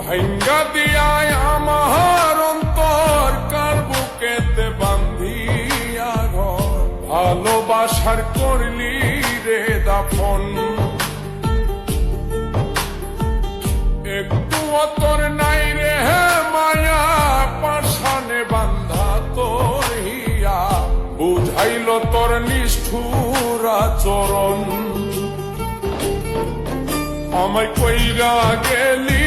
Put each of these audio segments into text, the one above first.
ভাঙ্গা দিয়ায় আমার অন্তর কার বুকেতে বান্ধিয়া ঘর ভালোবাসার করলি রে দাফন একটু তোর নাই রে মায়া পাশানে বান্ধা তোর হিয়া বুঝাইল তোর নিষ্ঠুর আচরণ আমায় কইরা গেলি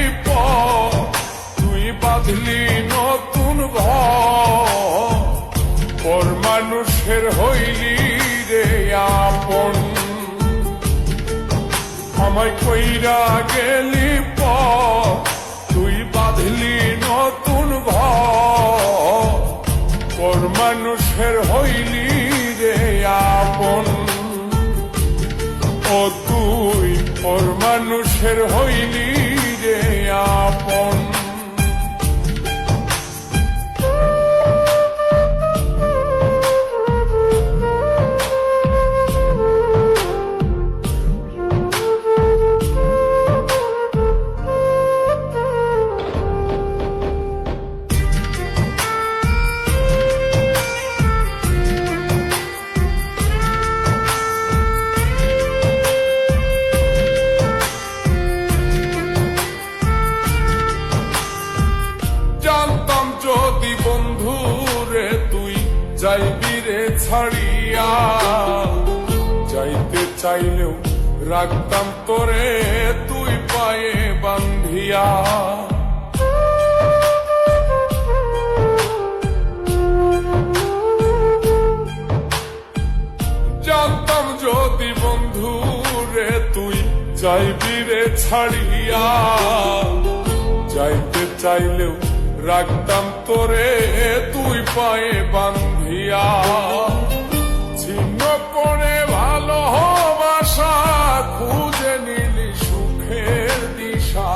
তুই বাঁধলি নতুন ঘর মানুষের হইলি রে আপন আমায় কইরা গেলি তুই বাঁধলি নতুন ঘর মানুষের হইলি রে আপন ও তুই ওর মানুষের হইলি রে আপন যদি বন্ধু রে তুই যাইবি রে ছাড়িয়া যাইতে চাইলেও রাখতাম তোরে তুই পায়ে বান্ধিয়া জানতাম যদি বন্ধু রে তুই যাইবি রে ছাড়িয়া যাইতে চাইলেও রাখতাম তোরে তুই পায়ে বান্ধিয়া ছিন্ন করে ভালোবাসা খুঁজে নিলি সুখের দিশা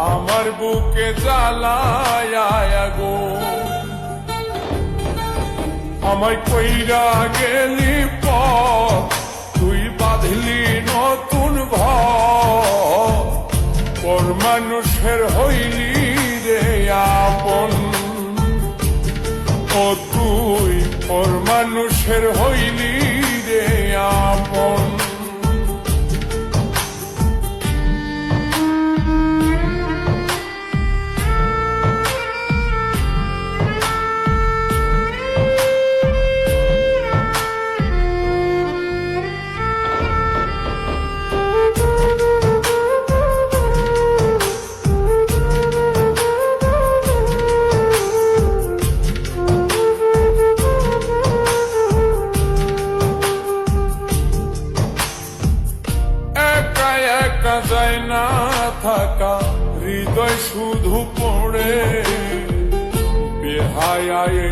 আমার বুকে জ্বালায় গো আমায় কইরা গেলি তুই বাঁধলি নতুন ঘর মানুষের হইলি রে আপন ও তুই ওর মানুষের হইলি রে আপন যায় না থাকা হৃদয় শুধু পড়ে বেহায়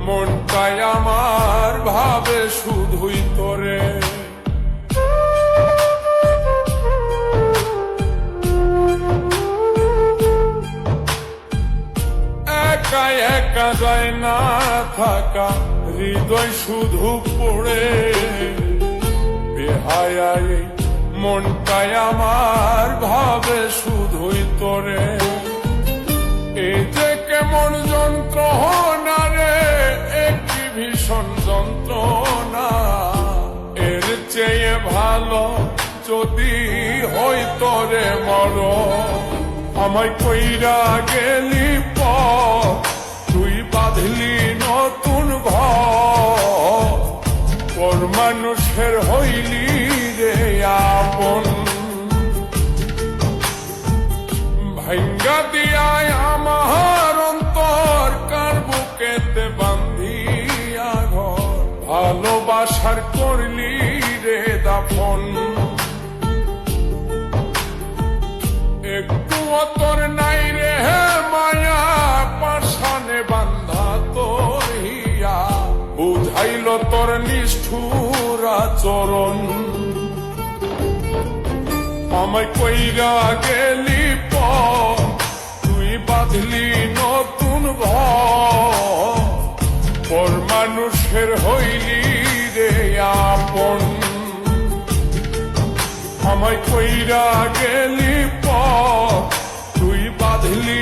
মনটাই আমার ভাবে শুধুই তোরে একা একা যায় না থাকা হৃদয় শুধু পড়ে বেহায় মনটাই আমার ভাবে শুধুই তোরে এই যে কেমন যন্ত্রণা রে একটি ভীষণ যন্ত্রণা এর চেয়ে ভালো যদি হই তোরে মর আমায় কইরা গেলি তুই বাঁধলি নতুন ঘর মানুষের হইলি রে আপন ভাঙ্গা দিয়ায় আমার অন্তর কার বুকেতে বান্ধিয়া ঘর ভালোবাসার করলি রে দাফন একটু তোর নাই রে মায়া পাশানে বান্ধা তোর হিয়া বুঝাইল তোর নিষ্ঠুর আচরণ আমায় কইরা গেলি তুই বাঁধলি নতুন ঘর মানুষের হইলি রে আপন আমায় কইরা গেলি তুই বাঁধলি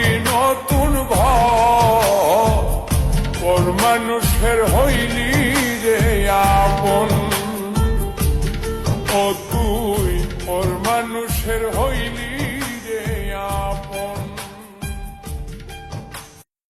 ও